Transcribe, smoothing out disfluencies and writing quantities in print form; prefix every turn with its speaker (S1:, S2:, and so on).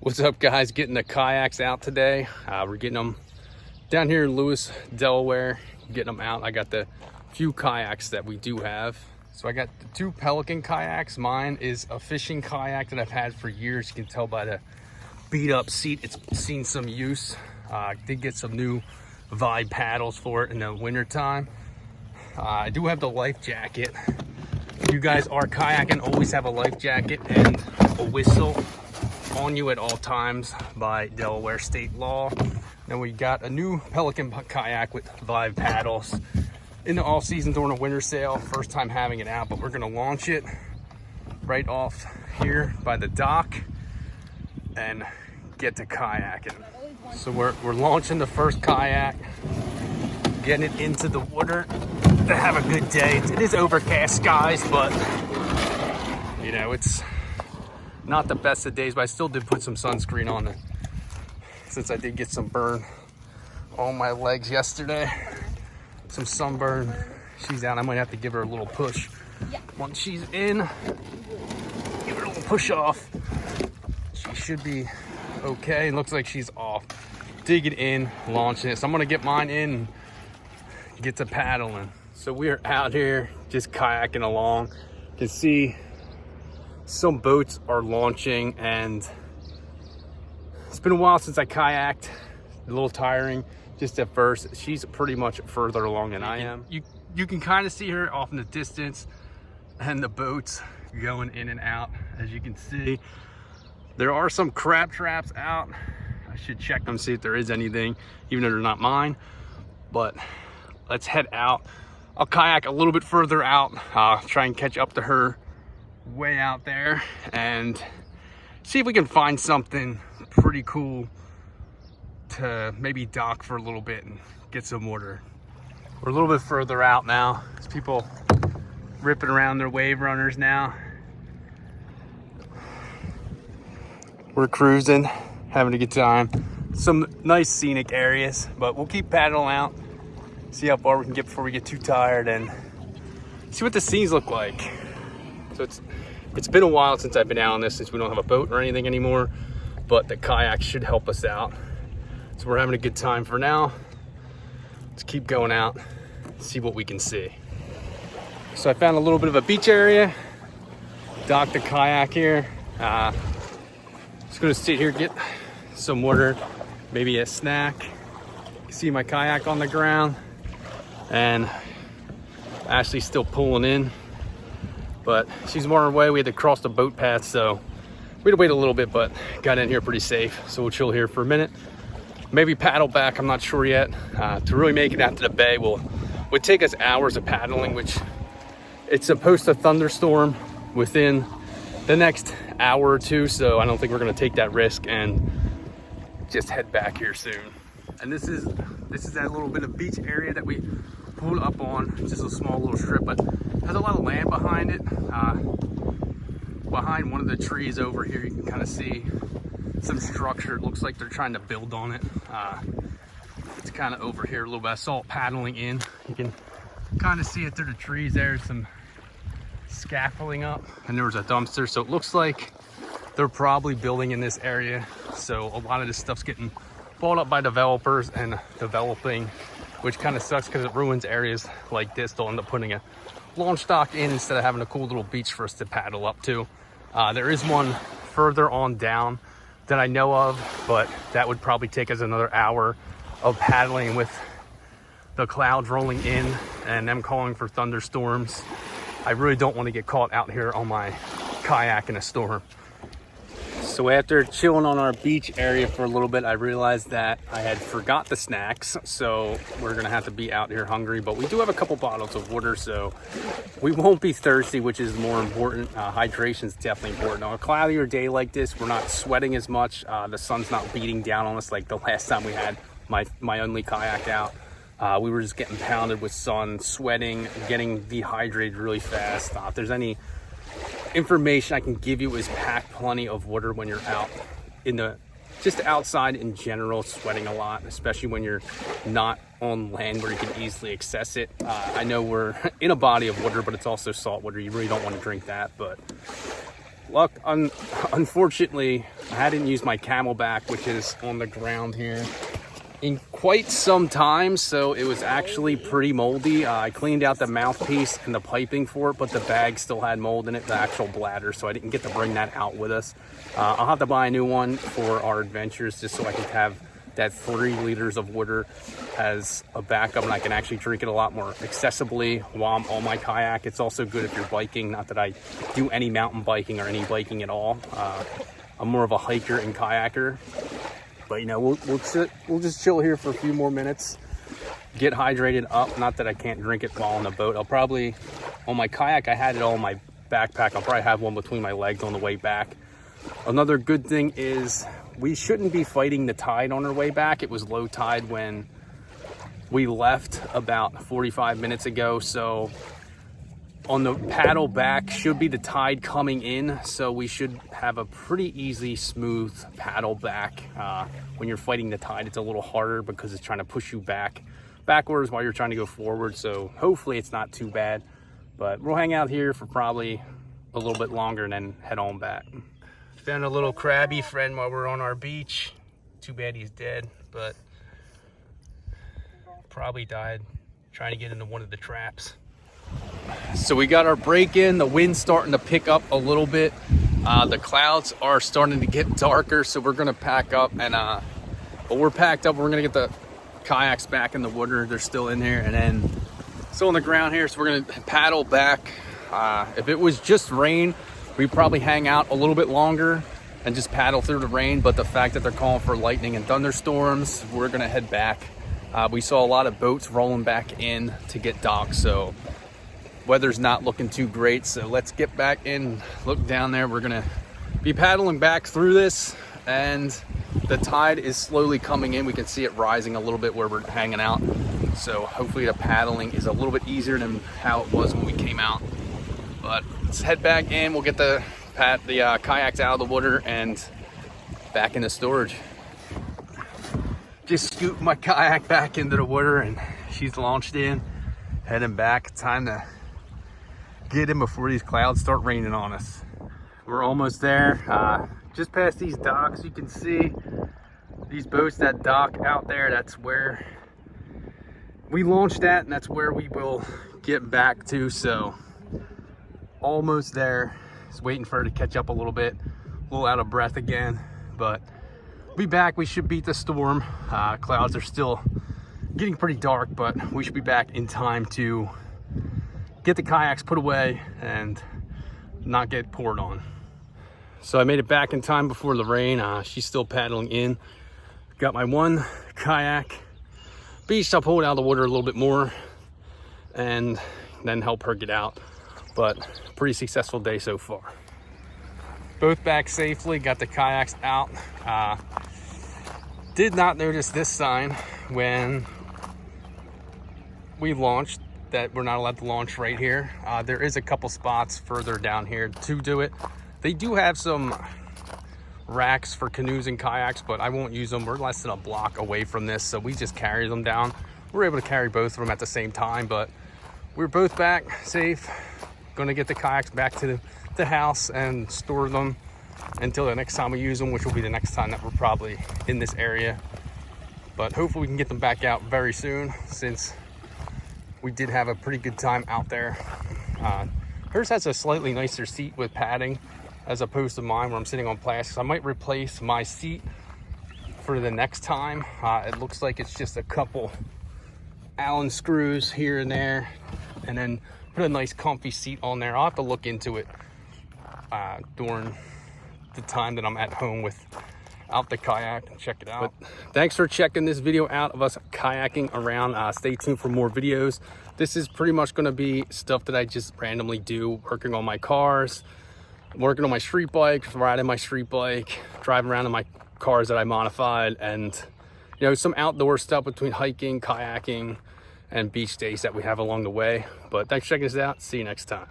S1: What's up, guys? Getting the kayaks out today. We're getting them down here in Lewis, Delaware. Getting them out. I got the few kayaks that we do have. So I got the two Pelican kayaks. Mine is a fishing kayak that I've had for years. You can tell by the beat up seat, it's seen some use. Did get some new Vibe paddles for it in the winter time. I do have the life jacket. If you guys are kayaking, always have a life jacket and a whistle on you at all times by Delaware state law. Then we got a new Pelican kayak with Vibe paddles in the all season during a winter sale. First time having it out, but we're gonna launch it right off here by the dock and get to kayaking. So we're launching the first kayak, getting it into the water to have a good day. It is overcast skies, but you know, it's not the best of days, but I still did put some sunscreen on it since I did get some burn on my legs yesterday. Some sunburn. She's out. I might have to give her a little push. Once she's in, give her a little push off. She should be okay. It looks like she's off. Dig it in, launching it. So I'm gonna get mine in and get to paddling. So we're out here just kayaking along. You can see some boats are launching, and it's been a while since I kayaked. A little tiring just at first. She's pretty much further along than I am. You can kind of see her off in the distance, and the boats going in and out. As you can see, there are some crab traps out. I should check them, see if there is anything, even though they're not mine. But let's head out. I'll kayak a little bit further out, try and catch up to her way out there and see if we can find something pretty cool to maybe dock for a little bit and get some water. We're a little bit further out now. There's people ripping around their wave runners now. We're cruising, having a good time. Some nice scenic areas, but we'll keep paddling out, see how far we can get before we get too tired, and see what the scenes look like. So it's been a while since I've been out on this, since we don't have a boat or anything anymore, but the kayak should help us out. So we're having a good time for now. Let's keep going out, see what we can see. So I found a little bit of a beach area, docked the kayak here. Just gonna sit here, get some water, maybe a snack. See my kayak on the ground, and Ashley's still pulling in, but she's more on her way. We had to cross the boat path, so we had to wait a little bit, but got in here pretty safe. So we'll chill here for a minute, maybe paddle back. I'm not sure yet. To really make it out to the bay would take us hours of paddling, which it's supposed to thunderstorm within the next hour or two, so I don't think we're gonna take that risk and just head back here soon. And this is that little bit of beach area that we pulled up on. It's just a small little strip, but has a lot of land behind it. Behind one of the trees over here, you can kind of see some structure. It looks like they're trying to build on it. It's kind of over here a little bit. I saw it paddling in. You can kind of see it through the trees. There's some scaffolding up, and there was a dumpster. So it looks like they're probably building in this area. So a lot of this stuff's getting bought up by developers and developing, which kind of sucks because it ruins areas like this. They'll end up putting a launch dock in instead of having a cool little beach for us to paddle up to. There is one further on down that I know of, but that would probably take us another hour of paddling with the clouds rolling in and them calling for thunderstorms. I really don't want to get caught out here on my kayak in a storm. So after chilling on our beach area for a little bit, I realized that I had forgot the snacks. So we're gonna have to be out here hungry, but we do have a couple bottles of water, so we won't be thirsty, which is more important. Hydration is definitely important. On a cloudier day like this, we're not sweating as much. The sun's not beating down on us like the last time we had my only kayak out. We were just getting pounded with sun, sweating, getting dehydrated really fast. If there's any information I can give you, is pack plenty of water when you're out just outside in general, sweating a lot, especially when you're not on land where you can easily access it. I know we're in a body of water, but it's also salt water. You really don't want to drink that, but Unfortunately, I hadn't used my Camelback, which is on the ground here, in quite some time, so it was actually pretty moldy. I cleaned out the mouthpiece and the piping for it, but the bag still had mold in it, the actual bladder, so I didn't get to bring that out with us. I'll have to buy a new one for our adventures just so I can have that 3 liters of water as a backup, and I can actually drink it a lot more accessibly while I'm on my kayak. It's also good if you're biking. Not that I do any mountain biking or any biking at all. I'm more of a hiker and kayaker, but you know, we'll just chill here for a few more minutes, get hydrated up. Not that I can't drink it while on the boat. I'll probably, on my kayak, I had it all in my backpack. I'll probably have one between my legs on the way back. Another good thing is we shouldn't be fighting the tide on our way back. It was low tide when we left about 45 minutes ago, so on the paddle back should be the tide coming in, so we should have a pretty easy, smooth paddle back. When you're fighting the tide, it's a little harder because it's trying to push you backwards while you're trying to go forward, so hopefully it's not too bad. But we'll hang out here for probably a little bit longer and then head on back. Found a little crabby friend while we're on our beach. Too bad he's dead, but probably died trying to get into one of the traps. So we got our break in. The wind's starting to pick up a little bit. The clouds are starting to get darker, so we're gonna pack up, and but we're packed up. We're gonna get the kayaks back in the water. They're still in there, and then still on the ground here, so we're gonna paddle back. If it was just rain, we'd probably hang out a little bit longer and just paddle through the rain, but the fact that they're calling for lightning and thunderstorms, we're gonna head back. We saw a lot of boats rolling back in to get docked, so weather's not looking too great. So let's get back in, look down there. We're gonna be paddling back through this, and the tide is slowly coming in. We can see it rising a little bit where we're hanging out, so hopefully the paddling is a little bit easier than how it was when we came out. But let's head back in. We'll get the kayaks out of the water and back into storage. Just scoop my kayak back into the water, and she's launched in, heading back. Time to get in before these clouds start raining on us. We're almost there. Just past these docks, you can see these boats that dock out there. That's where we launched at, and that's where we will get back to. So almost there. Just waiting for her to catch up a little bit. A little out of breath again, but we'll be back. We should beat the storm. Clouds are still getting pretty dark, but we should be back in time to get the kayaks put away and not get poured on. So I made it back in time before the rain. She's still paddling in. Got my one kayak beached. I'll pull it out of the water a little bit more and then help her get out. But pretty successful day so far. Both back safely, got the kayaks out. Did not notice this sign when we launched, that we're not allowed to launch right here. There is a couple spots further down here to do it. They do have some racks for canoes and kayaks, but I won't use them. We're less than a block away from this, so we just carry them down. We're able to carry both of them at the same time, but we're both back safe. Gonna get the kayaks back to the house and store them until the next time we use them, which will be the next time that we're probably in this area. But hopefully we can get them back out very soon, since we did have a pretty good time out there. Hers has a slightly nicer seat with padding as opposed to mine where I'm sitting on plastic. So I might replace my seat for the next time. It looks like it's just a couple Allen screws here and there, and then put a nice comfy seat on there. I'll have to look into it during the time that I'm at home without the kayak and check it out. But thanks for checking this video out of us kayaking around. Stay tuned for more videos. This is pretty much going to be stuff that I just randomly do, working on my cars, working on my street bike, riding my street bike, driving around in my cars that I modified, and you know, some outdoor stuff between hiking, kayaking, and beach days that we have along the way. But thanks for checking us out. See you next time.